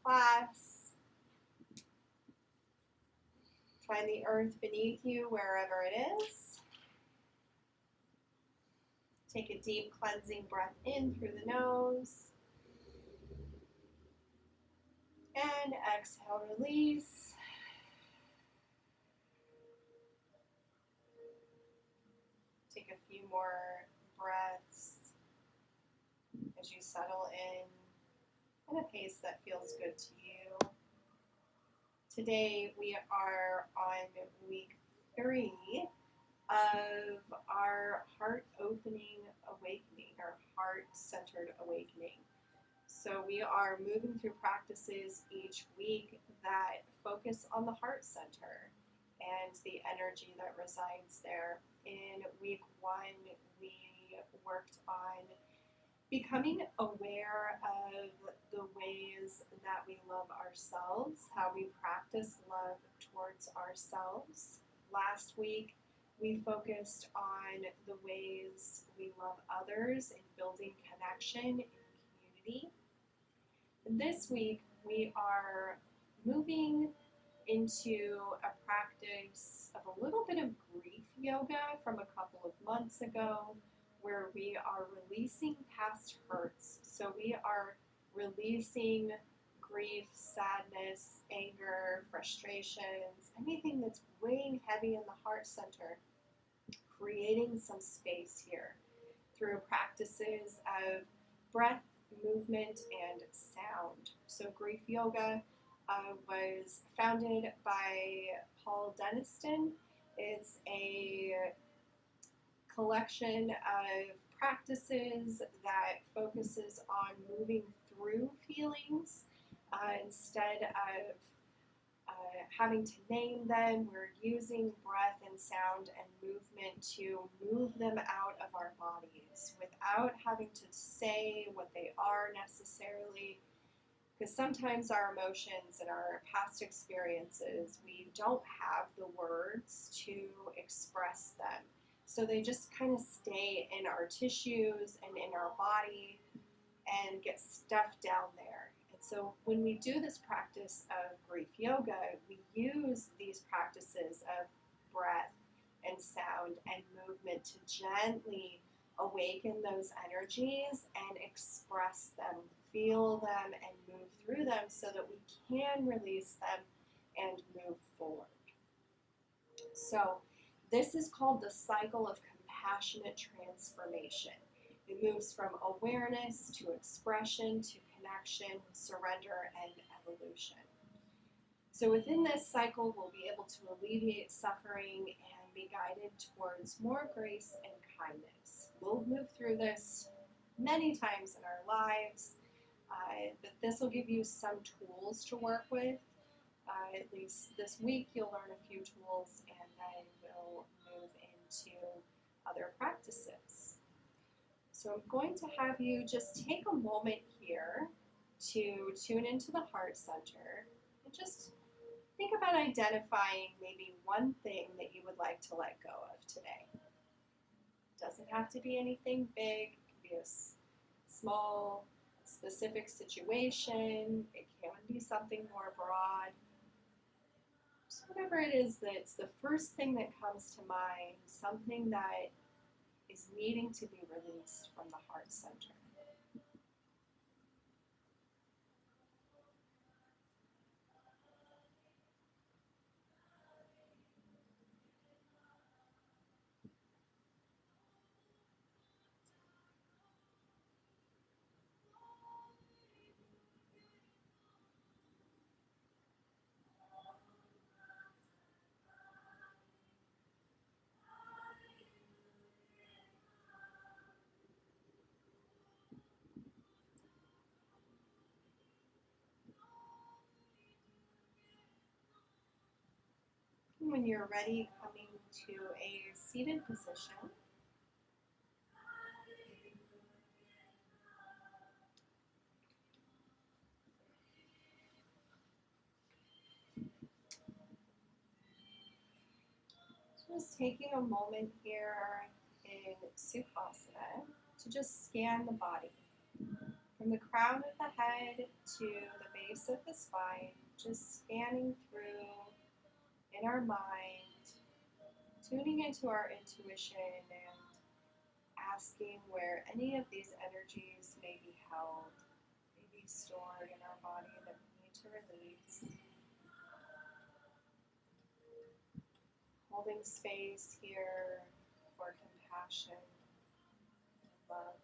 class. Find the earth beneath you wherever it is. Take a deep cleansing breath in through the nose. And exhale, release. Take a few more breaths as you settle in at a pace that feels good to you. Today we are on week 3 of our heart opening awakening, our heart-centered awakening. So we are moving through practices each week that focus on the heart center and the energy that resides there. In week 1, we worked on becoming aware of the ways that we love ourselves, how we practice love towards ourselves. Last week, we focused on the ways we love others in building connection and community. This week, we are moving into a practice of a little bit of grief yoga from a couple of months ago, where we are releasing past hurts. So we are releasing grief, sadness, anger, frustrations, anything that's weighing heavy in the heart center, creating some space here through practices of breath, movement, and sound. So grief yoga was founded by Paul Denniston. It's a collection of practices that focuses on moving through feelings instead of having to name them. We're using breath and sound and movement to move them out of our bodies without having to say what they are necessarily, because sometimes our emotions and our past experiences, we don't have the words to express them. So they just kind of stay in our tissues and in our body and get stuffed down there. And so when we do this practice of grief yoga, we use these practices of breath and sound and movement to gently awaken those energies and express them, feel them, and move through them so that we can release them and move forward. So this is called the cycle of compassionate transformation. It moves from awareness to expression to connection, surrender, and evolution. So within this cycle, we'll be able to alleviate suffering and be guided towards more grace and kindness. We'll move through this many times in our lives, but this will give you some tools to work with. At least this week, you'll learn a few tools, and then we'll move into other practices. So I'm going to have you just take a moment here to tune into the heart center and just think about identifying maybe one thing that you would like to let go of today. It doesn't have to be anything big. It can be a small, specific situation. It can be something more broad. Just whatever it is that's the first thing that comes to mind, something that is needing to be released from the heart center. When you're ready, coming to a seated position. Just taking a moment here in Sukhasana to just scan the body. From the crown of the head to the base of the spine, just scanning through in our mind, tuning into our intuition and asking where any of these energies may be held, may be stored in our body that we need to release. Holding space here for compassion and love.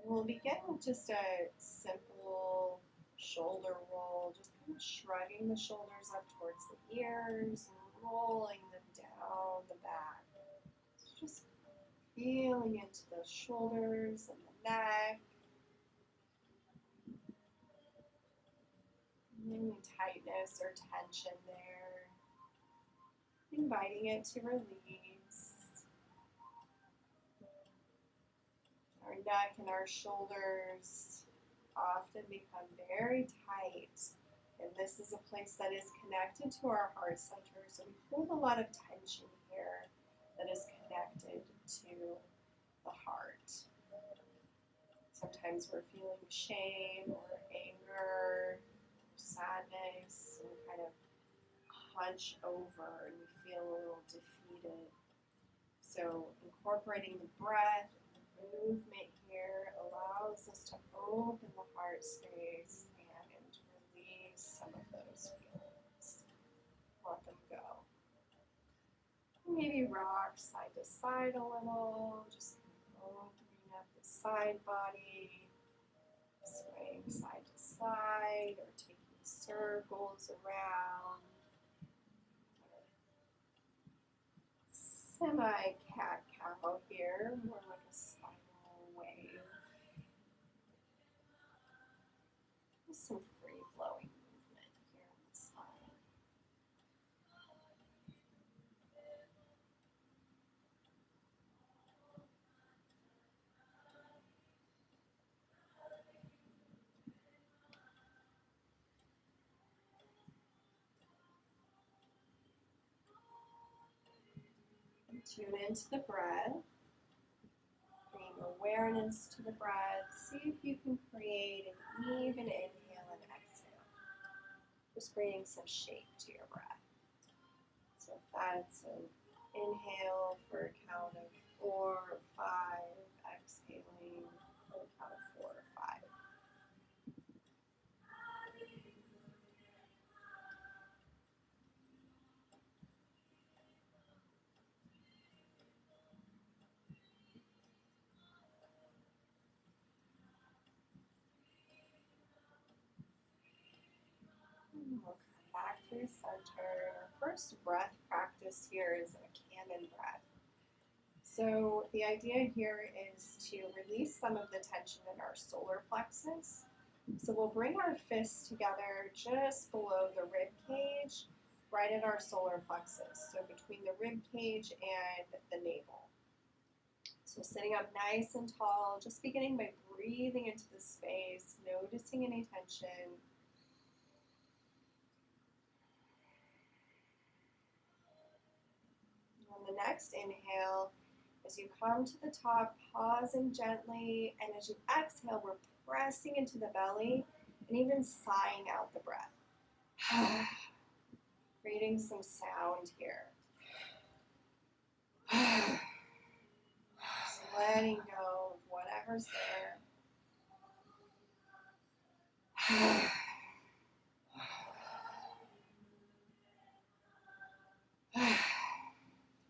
We'll begin with just a simple shoulder roll, just kind of shrugging the shoulders up towards the ears and rolling them down the back. Just feeling into the shoulders and the neck. Any tightness or tension there. Inviting it to release. Our neck and our shoulders often become very tight, and this is a place that is connected to our heart center, so we hold a lot of tension here that is connected to the heart. Sometimes we're feeling shame or anger, or sadness, and kind of hunch over and we feel a little defeated. So incorporating the breath, movement here allows us to open the heart space and release some of those feelings. Let them go. Maybe rock side to side a little, just opening up the side body, swaying side to side, or taking circles around. Semi-cat-cow here, more like a spiral wave. Just some free-flowing movement here on the spine. Tune into the breath. Bring awareness to the breath. See if you can create an even inhale and exhale. Just bringing some shape to your breath. So if that's an inhale for a count of 4 or 5, exhaling for a count of 4 or 5. We'll come back to the center. Our first breath practice here is a cannon breath. So the idea here is to release some of the tension in our solar plexus. So we'll bring our fists together just below the rib cage, right at our solar plexus. So between the rib cage and the navel. So sitting up nice and tall, just beginning by breathing into the space, noticing any tension. On the next inhale, as you come to the top, pausing gently, and as you exhale, we're pressing into the belly and even sighing out the breath. Creating some sound here. Just letting go of whatever's there.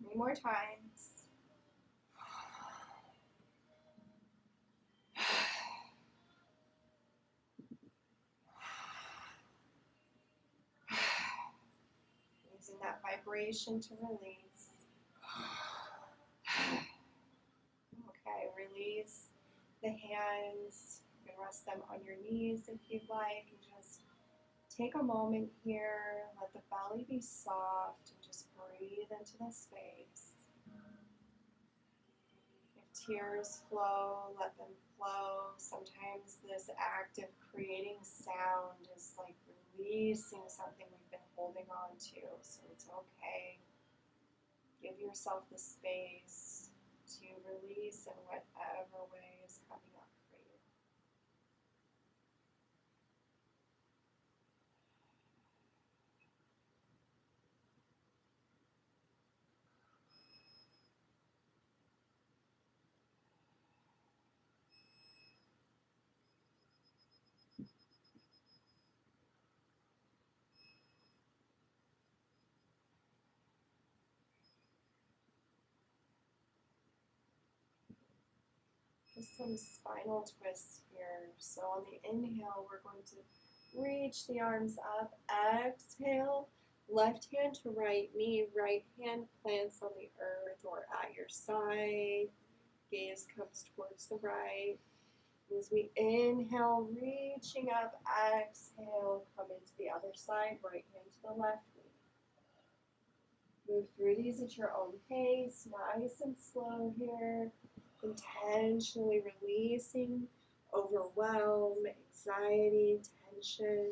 3 more times. Using that vibration to release. Okay, release the hands. You can rest them on your knees if you'd like. And just take a moment here. Let the belly be soft and just breathe into the space. If tears flow, let them flow. Sometimes this act of creating sound is like releasing something we've been holding on to, so it's okay. Give yourself the space to release in whatever way is coming up for you. Just some spinal twists here. So on the inhale, we're going to reach the arms up. Exhale, left hand to right knee, right hand plants on the earth or at your side. Gaze comes towards the right. As we inhale, reaching up, exhale, come into the other side, right hand to the left knee. Move through these at your own pace, nice and slow here. Intentionally releasing overwhelm, anxiety, tension.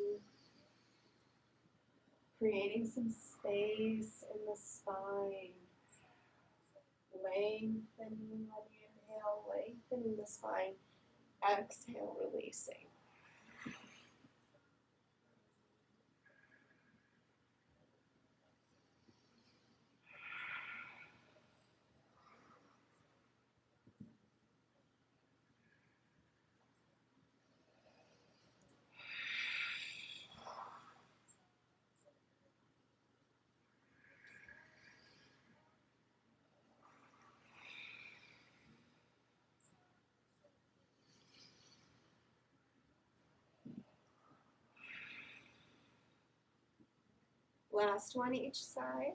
Creating some space in the spine. Lengthening on the inhale, lengthening the spine. Exhale, releasing. Last one each side.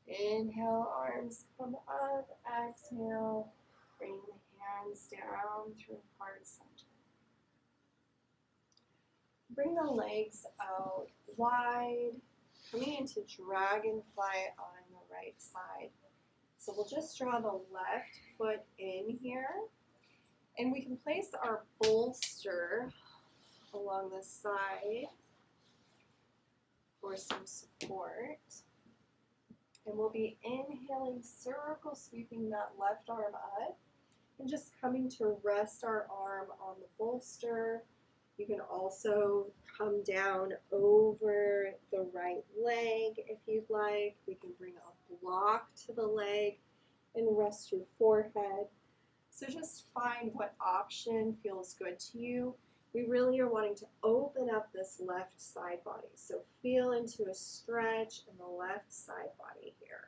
Inhale, arms come up. Exhale, bring the hands down through heart center. Bring the legs out wide, coming into dragonfly on the right side. So we'll just draw the left foot in here, and we can place our bolster along the side for some support. And we'll be inhaling, circle sweeping that left arm up, and just coming to rest our arm on the bolster. You can also come down over the right leg if you'd like. We can bring a block to the leg and rest your forehead. So just find what option feels good to you. We really are wanting to open up this left side body. So feel into a stretch in the left side body here.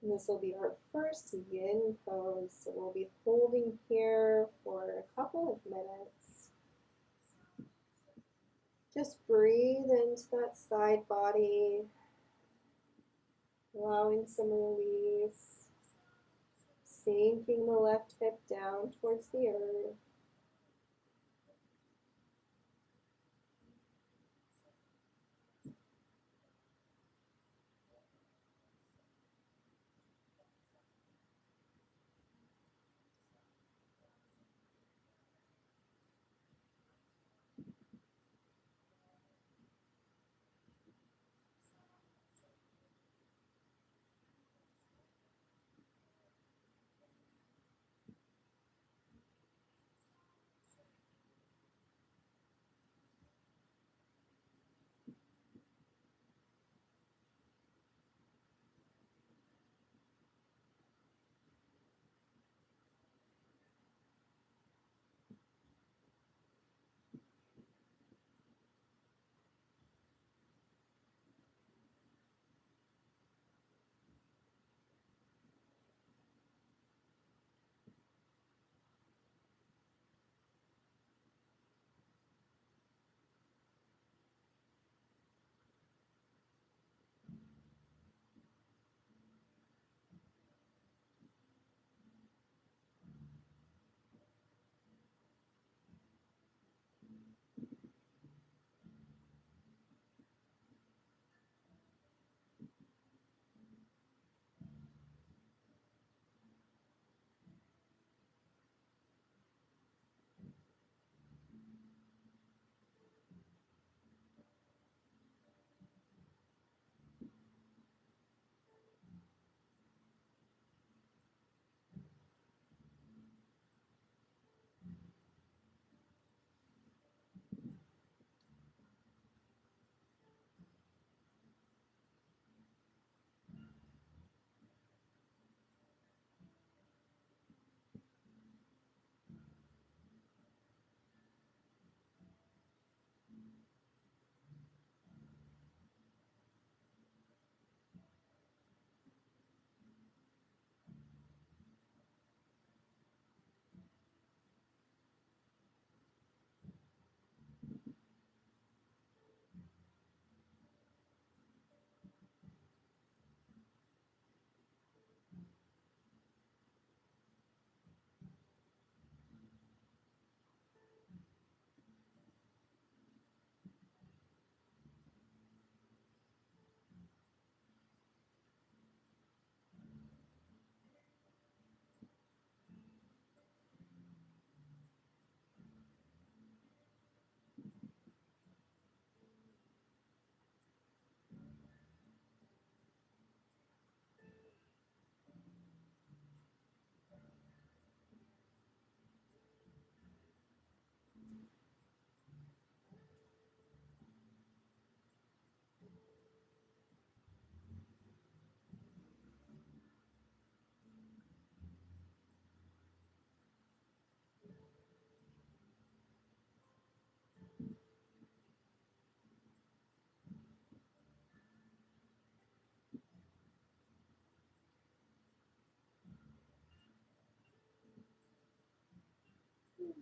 And this will be our first yin pose, so we'll be holding here for a couple of minutes. Just breathe into that side body, allowing some release, sinking the left hip down towards the earth.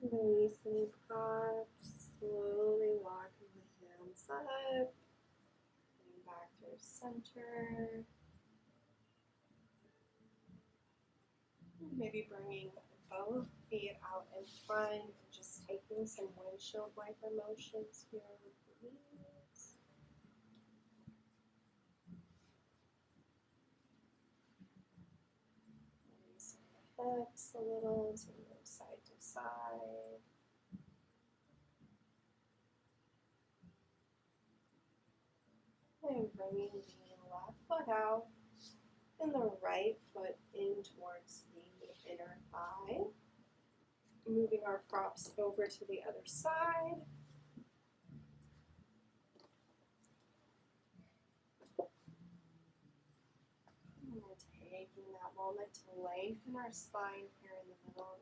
Release any props. Slowly walking the hands up. Coming back through center. Maybe bringing both feet out in front and just taking some windshield wiper motions here with the knees. Releasing the hips a little to move side to side. And bringing the left foot out and the right foot in towards the inner thigh. Moving our props over to the other side. And we're taking that moment to lengthen our spine here in the middle.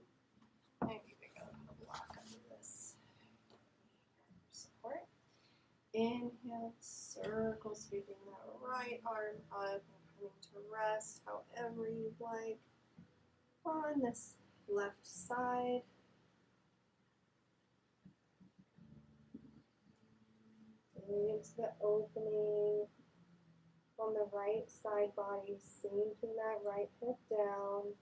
And maybe go a block under this support. Inhale, circle, sweeping that right arm up and coming to rest however you'd like on this left side. Into the opening on the right side body, sinking that right hip down.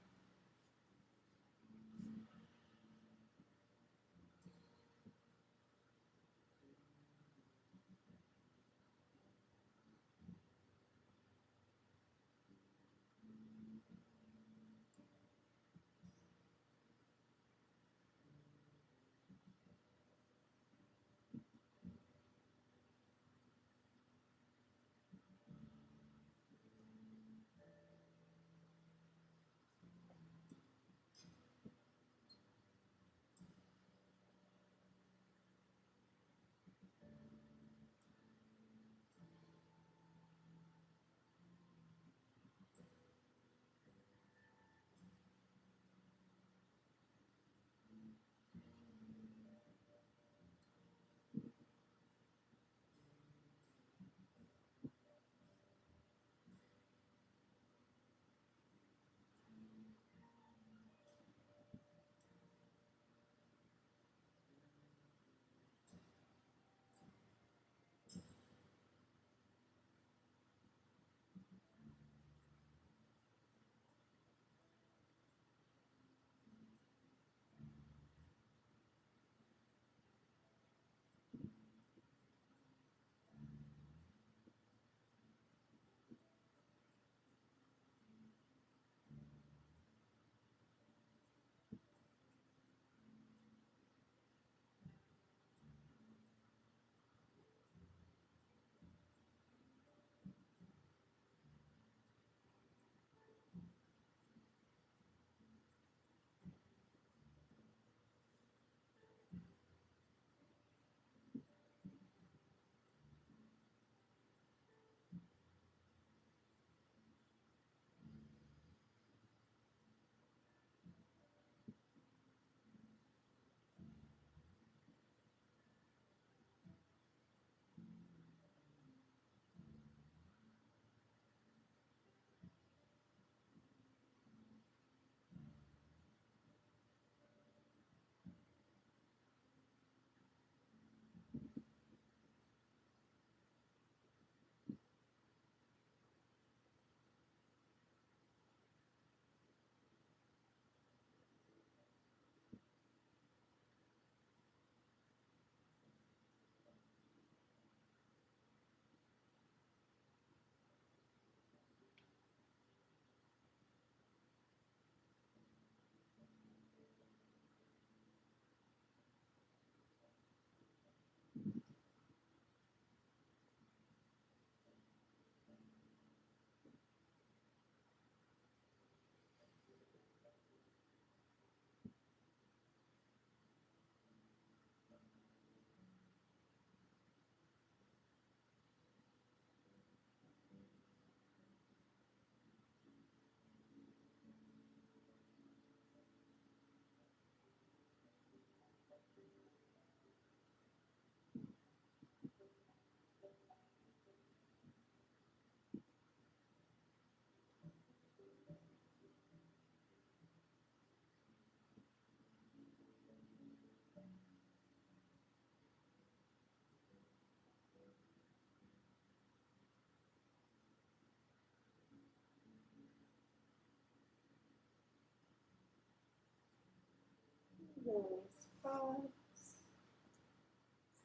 Release thoughts.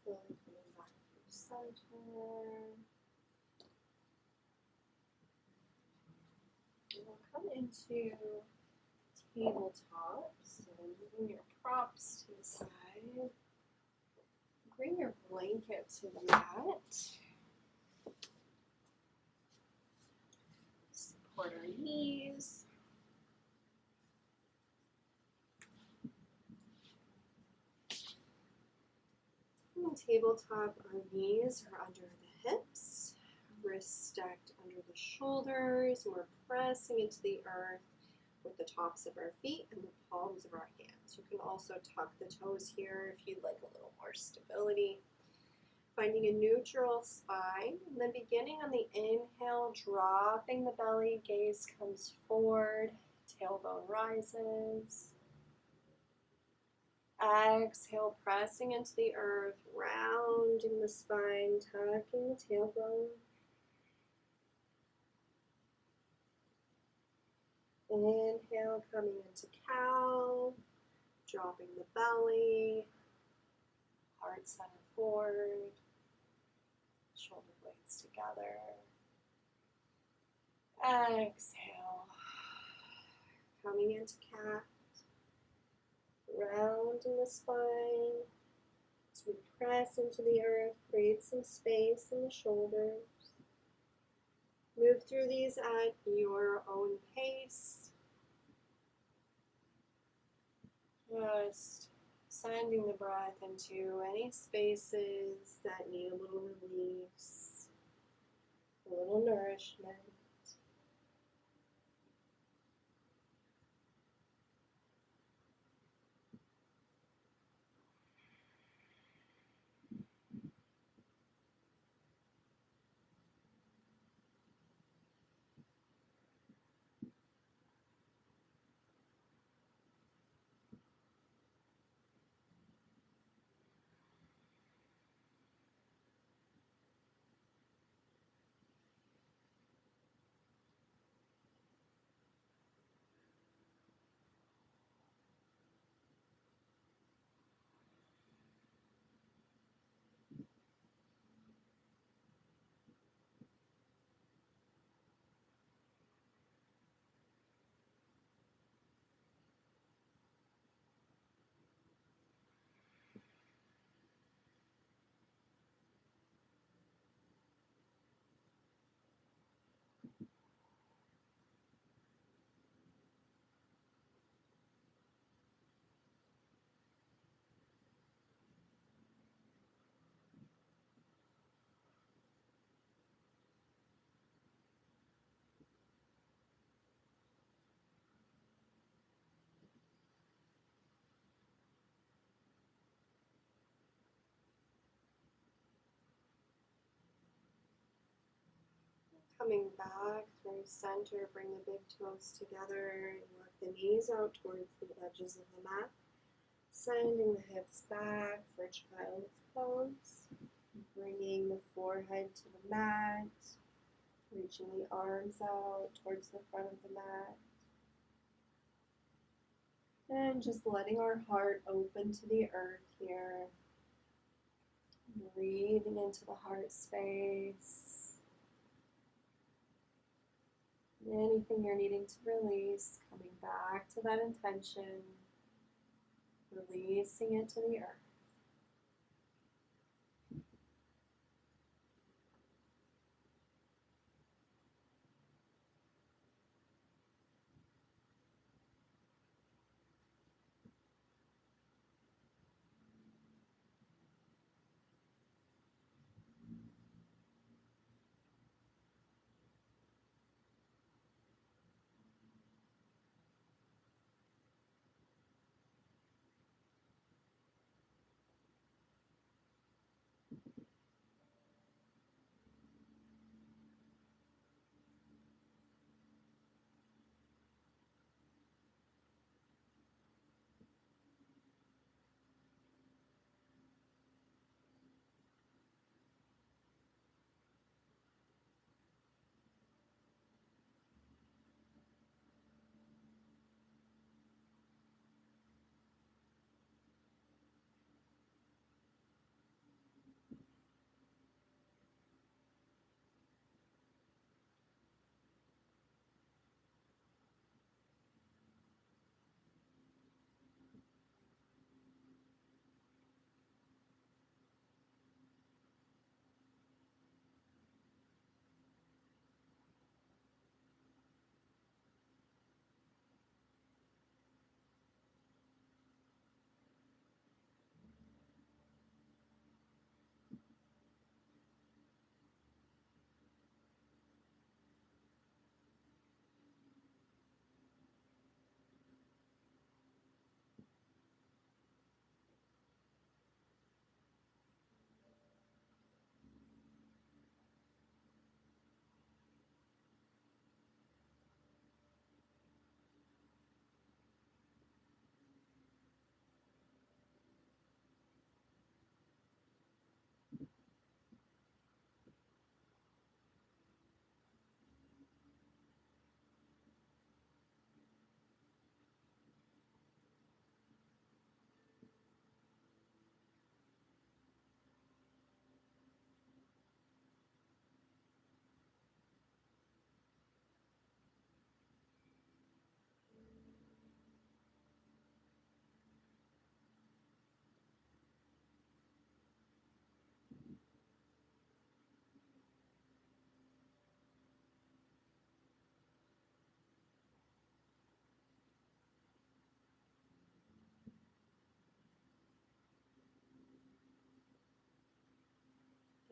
Slowly coming back to center. And we'll come into tabletop. So moving your props to the side. Bring your blanket to the mat. Support our knees. On the tabletop, our knees are under the hips, wrists stacked under the shoulders, and we're pressing into the earth with the tops of our feet and the palms of our hands. You can also tuck the toes here if you'd like a little more stability. Finding a neutral spine, and then beginning on the inhale, dropping the belly, gaze comes forward, tailbone rises. Exhale, pressing into the earth, rounding the spine, tucking the tailbone. Inhale, coming into cow, dropping the belly, heart center forward, shoulder blades together. Exhale, coming into cat, rounding the spine. As we press into the earth, create some space in the shoulders. Move through these at your own pace. Just sending the breath into any spaces that need a little release, a little nourishment. Coming back through center, bring the big toes together and work the knees out towards the edges of the mat. Sending the hips back for child's pose. Bringing the forehead to the mat. Reaching the arms out towards the front of the mat. And just letting our heart open to the earth here. Breathing into the heart space. Anything you're needing to release, coming back to that intention, releasing it to the earth.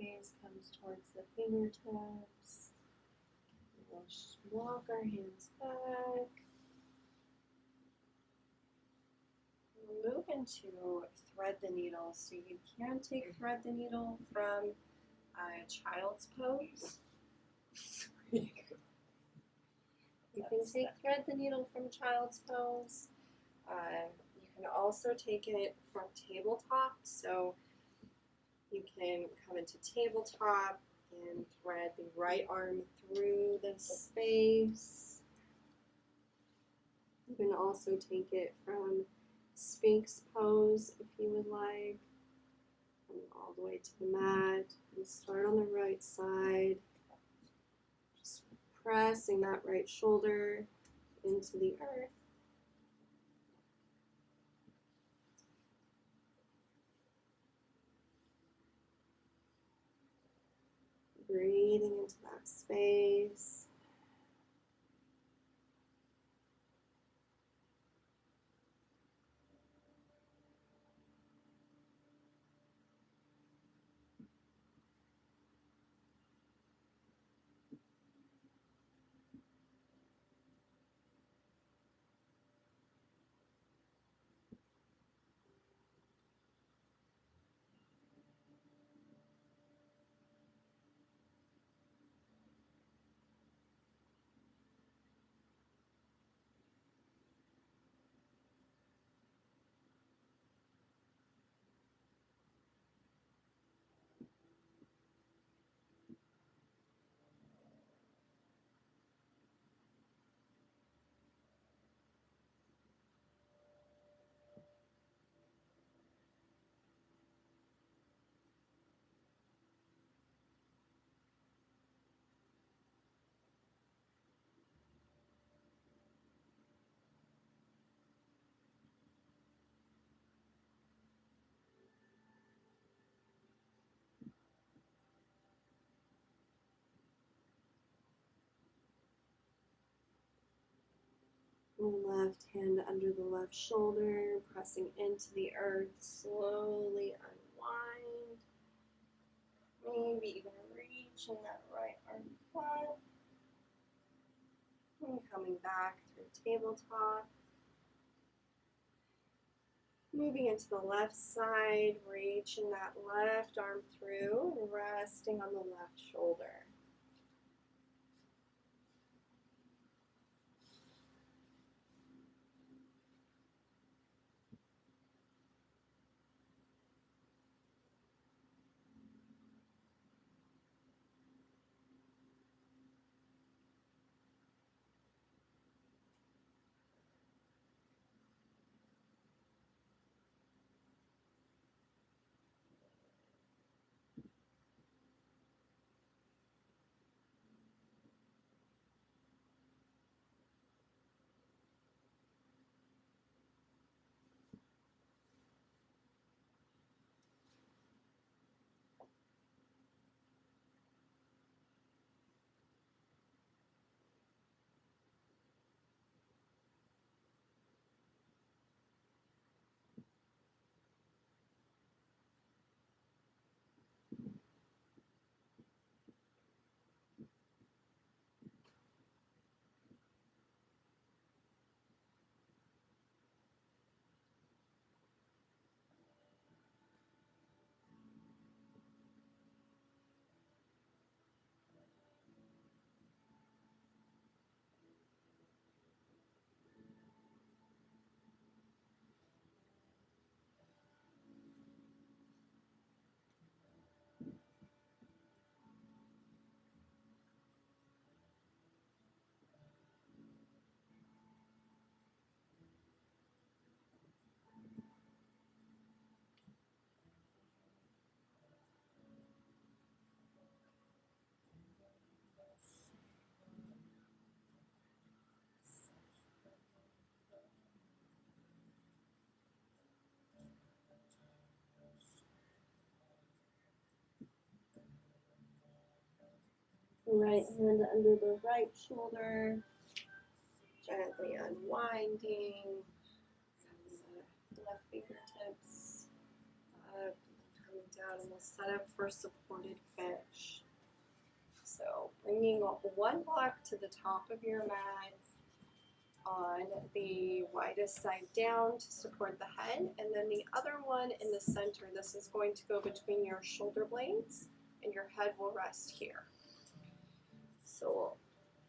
gaze comes towards the fingertips. We'll walk our hands back. Move into thread the needle. So you can take thread the needle from child's pose. You can take thread the needle from child's pose. You can also take it from tabletop. So you can come into tabletop and thread the right arm through the space. You can also take it from Sphinx pose if you would like. Come all the way to the mat and start on the right side. Just pressing that right shoulder into the earth. Breathing into that space. Left hand under the left shoulder, pressing into the earth, slowly unwind. Maybe even reaching that right arm up. And coming back through tabletop. Moving into the left side, reaching that left arm through, and resting on the left shoulder. Right hand under the right shoulder, gently unwinding. The left fingertips up, coming down and we'll set up for supported fish. So bringing one block to the top of your mat on the widest side down to support the head, and then the other one in the center. This is going to go between your shoulder blades, and your head will rest here. So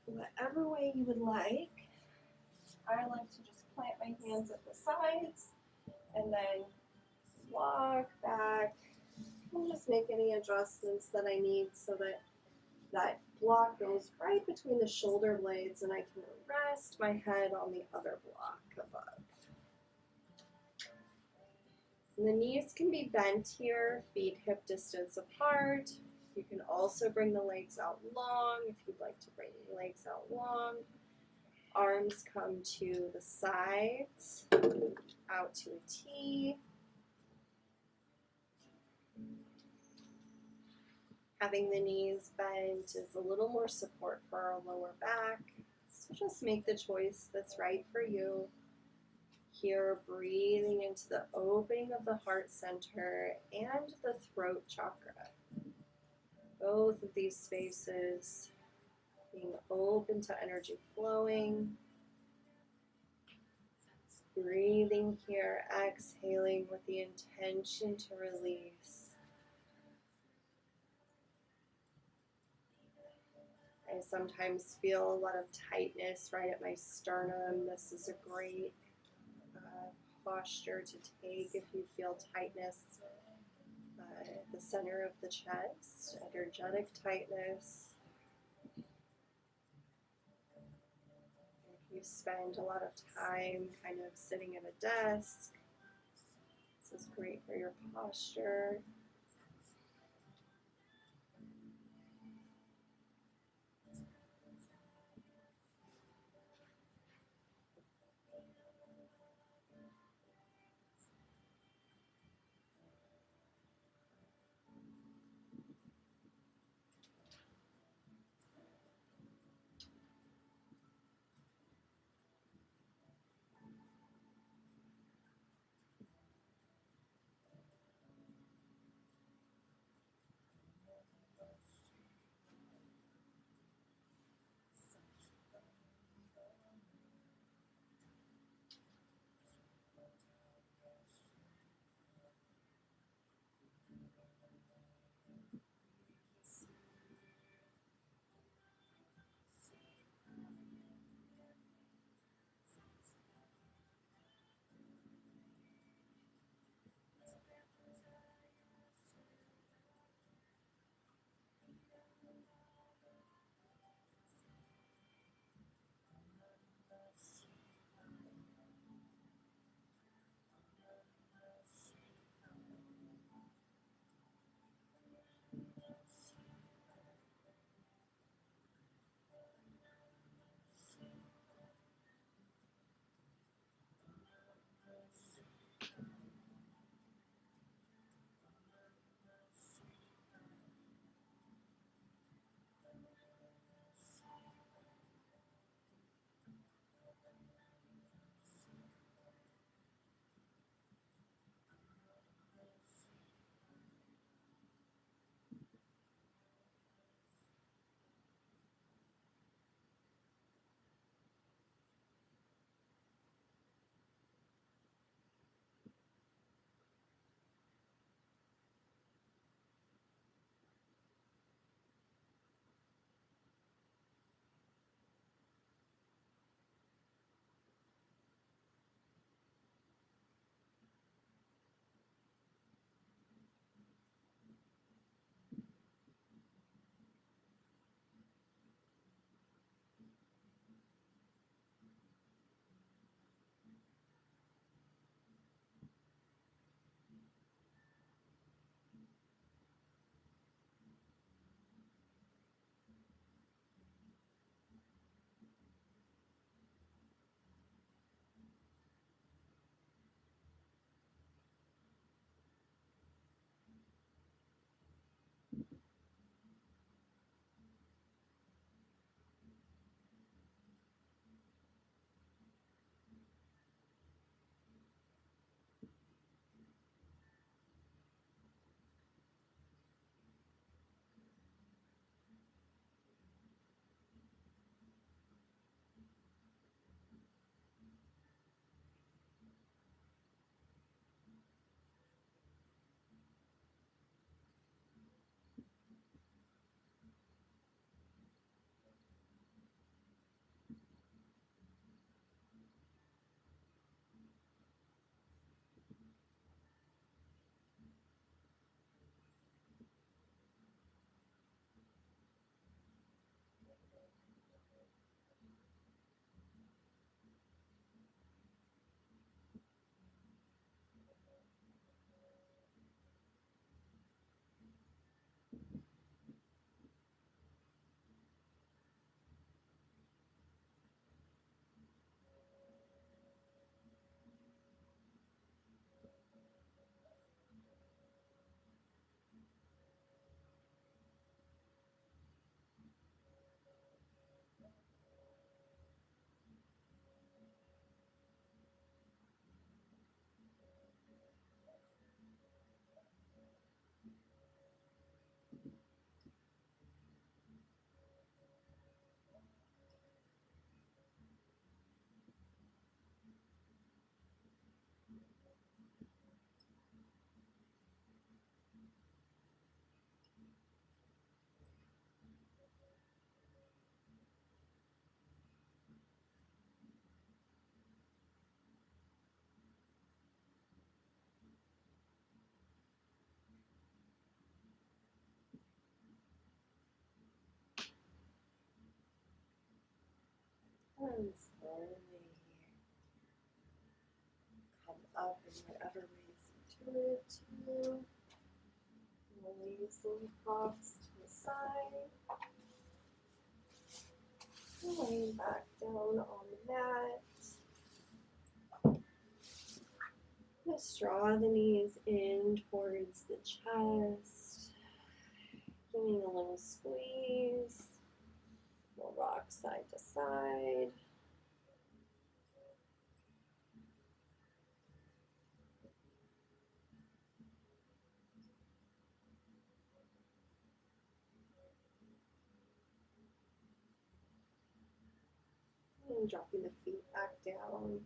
whatever way you would like. I like to just plant my hands at the sides and then walk back and just make any adjustments that I need so that that block goes right between the shoulder blades and I can rest my head on the other block above. And the knees can be bent here, feet hip distance apart. You can also bring the legs out long if you'd like to bring the legs out long. Arms come to the sides, out to a T. Having the knees bent is a little more support for our lower back. So just make the choice that's right for you. Here, breathing into the opening of the heart center and the throat chakra. Both of these spaces being open to energy flowing. Breathing here, exhaling with the intention to release. I sometimes feel a lot of tightness right at my sternum. This is a great posture to take if you feel tightness at the center of the chest, energetic tightness. If you spend a lot of time kind of sitting at a desk, this is great for your posture. up in whatever ways intuitive to you. Releasing across to the side. Laying back down on the mat. Just draw the knees in towards the chest. Giving a little squeeze. We'll rock side to side. And dropping the feet back down.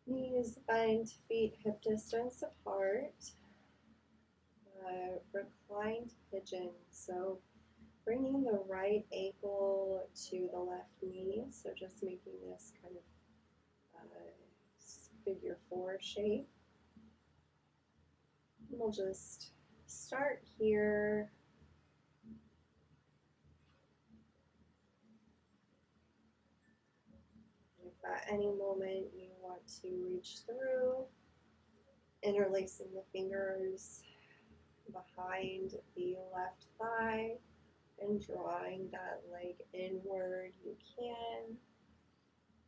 Knees bent, feet hip distance apart. Reclined pigeon. So bringing the right ankle to the left knee. So just making this kind of figure 4 shape. And we'll just start here. If at any moment you want to reach through, interlacing the fingers behind the left thigh and drawing that leg inward, you can.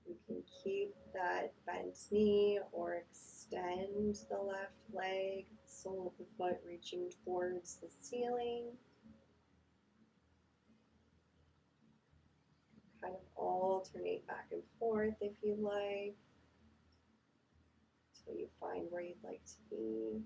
You can keep that bent knee or extend the left leg, sole of the foot reaching towards the ceiling. Kind of alternate back and forth if you like, until you find where you'd like to be.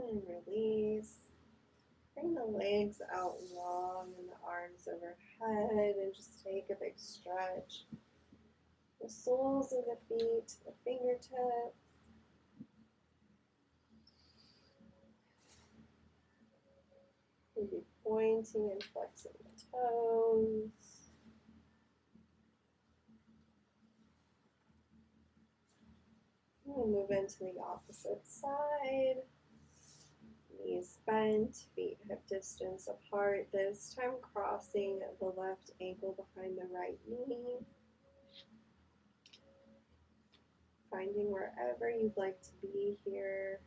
And release. Bring the legs out long and the arms overhead and just take a big stretch. The soles of the feet, the fingertips. Maybe pointing and flexing the toes. And move into the opposite side. Knees bent, feet hip distance apart. This time crossing the left ankle behind the right knee. Finding wherever you'd like to be here.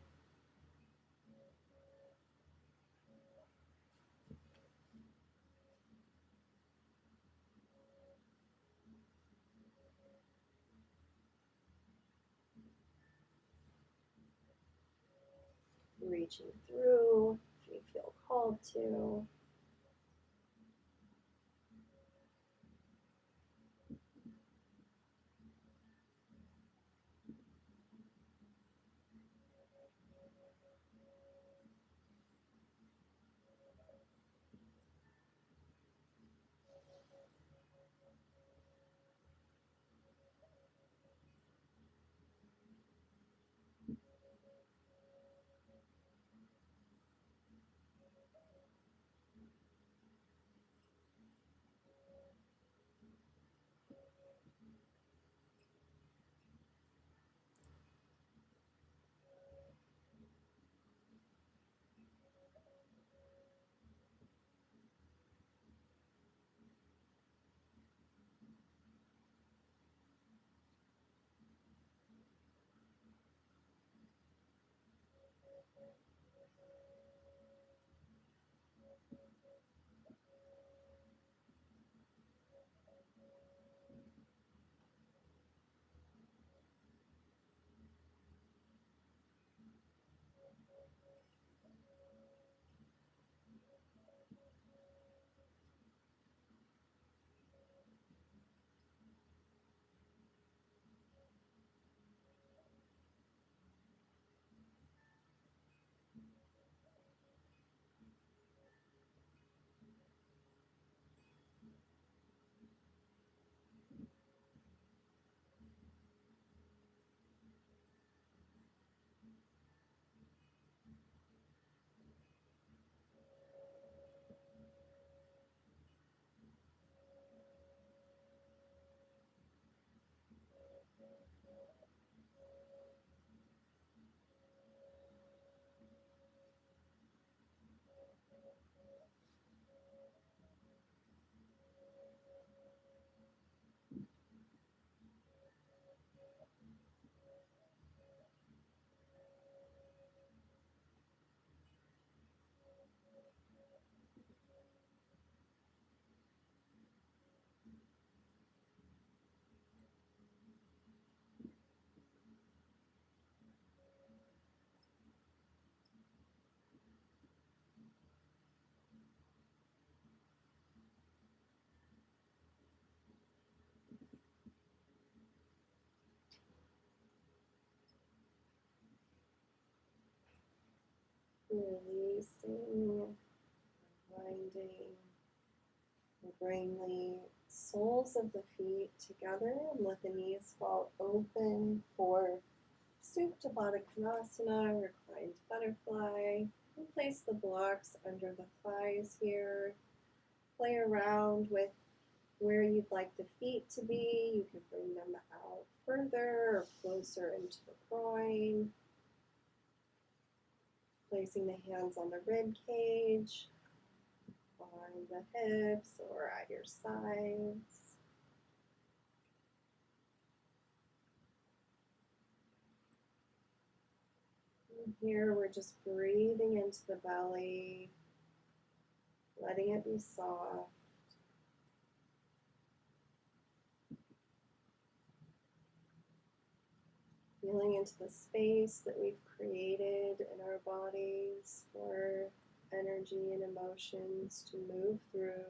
Reaching through if you feel called to. Releasing, winding, bring the soles of the feet together and let the knees fall open for Supta Baddha Konasana, reclined butterfly. And place the blocks under the thighs here. Play around with where you'd like the feet to be. You can bring them out further or closer into the groin. Placing the hands on the rib cage, on the hips, or at your sides. And here we're just breathing into the belly, letting it be soft. Feeling into the space that we've created in our bodies for energy and emotions to move through.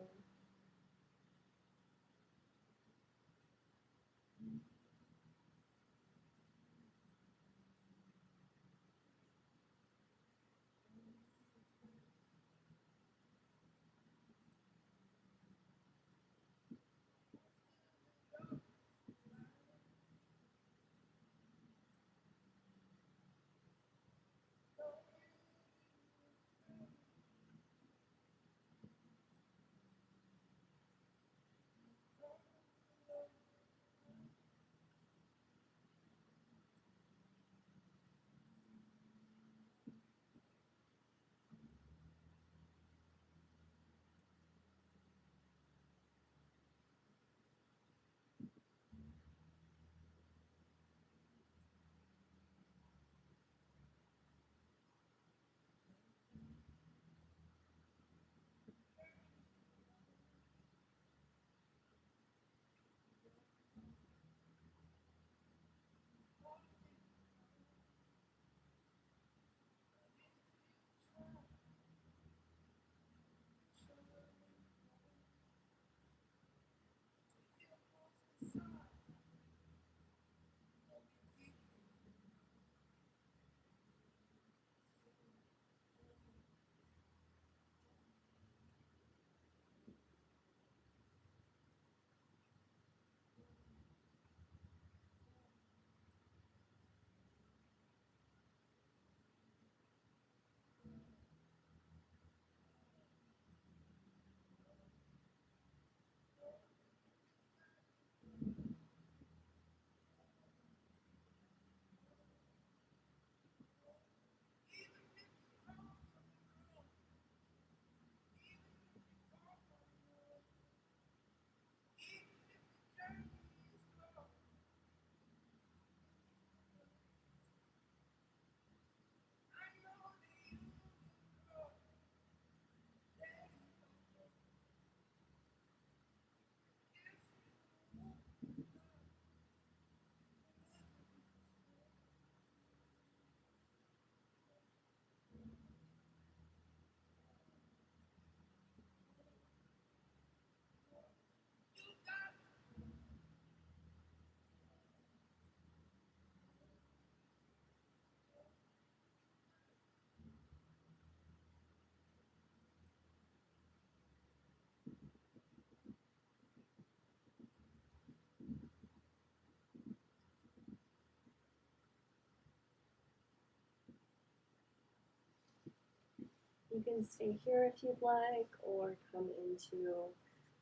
You can stay here if you'd like, or come into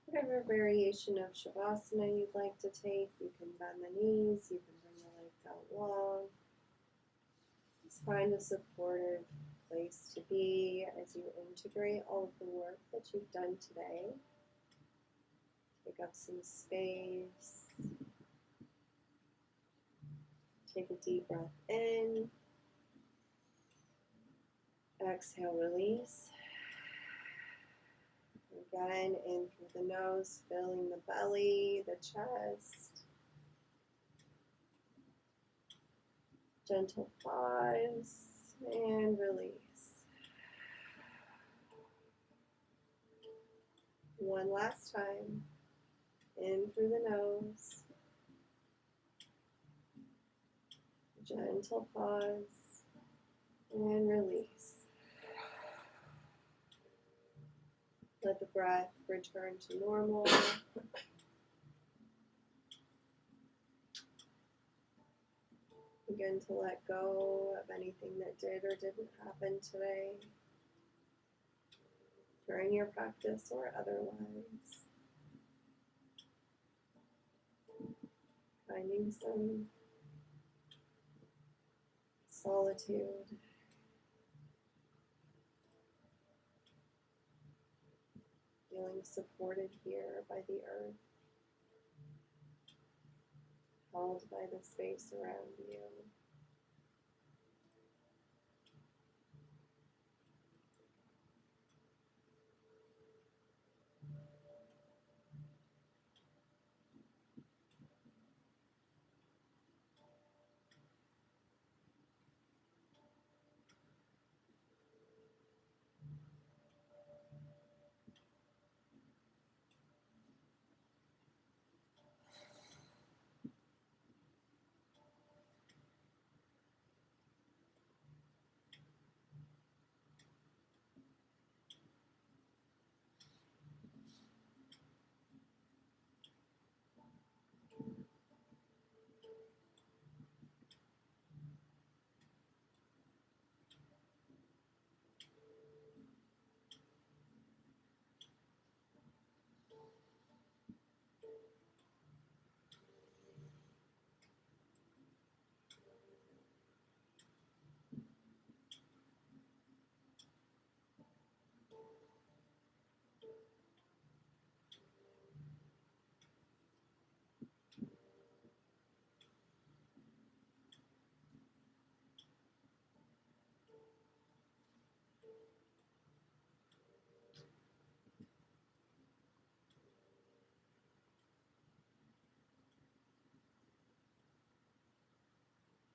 whatever variation of Shavasana you'd like to take. You can bend the knees, you can bring the legs out long. Just find a supportive place to be as you integrate all of the work that you've done today. Take up some space. Take a deep breath in. Exhale, release. Again, in through the nose, filling the belly, the chest. Gentle pause and release. One last time. In through the nose. Gentle pause and release. Let the breath return to normal. Begin to let go of anything that did or didn't happen today, during your practice or otherwise. Finding some solitude. Feeling supported here by the earth, held by the space around you.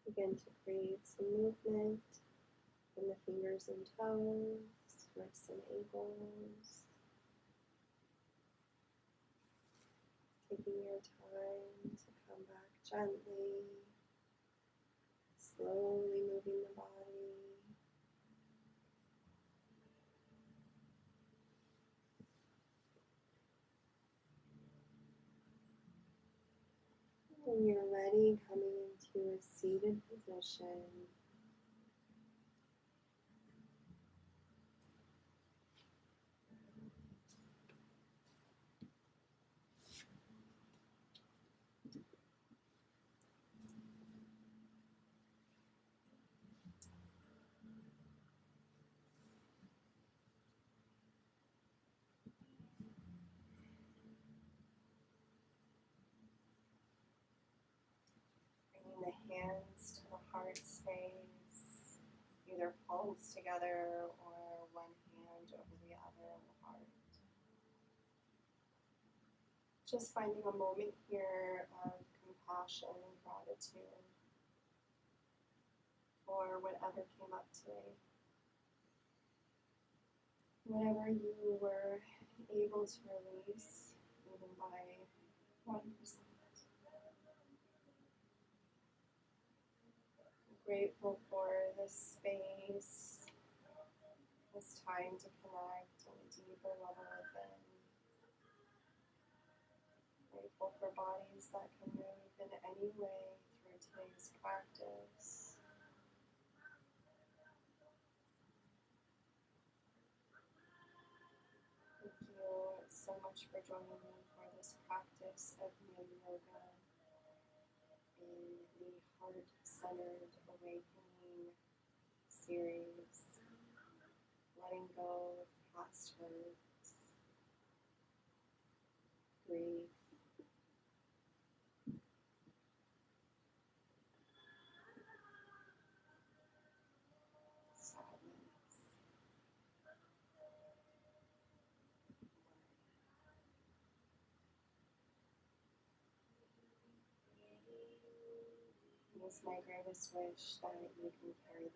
Begin to create some movement in the fingers and toes, wrists and ankles. Taking your time to come back gently, slowly moving the body. When you're ready, coming into a seated position. Bringing the hands to the heart space, either palms together or one hand over the other on the heart. Just finding a moment here of compassion and gratitude for whatever came up today. Whatever you were able to release, even by 1%. I'm grateful for this space, this time to connect on a deeper level within. Grateful for bodies that can move in any way through today's practice. Thank you so much for joining me for this practice of Yin Yoga in the Heart-Centered Awakening series. Letting go of past hurts, grief, sadness. It is my greatest wish that you can carry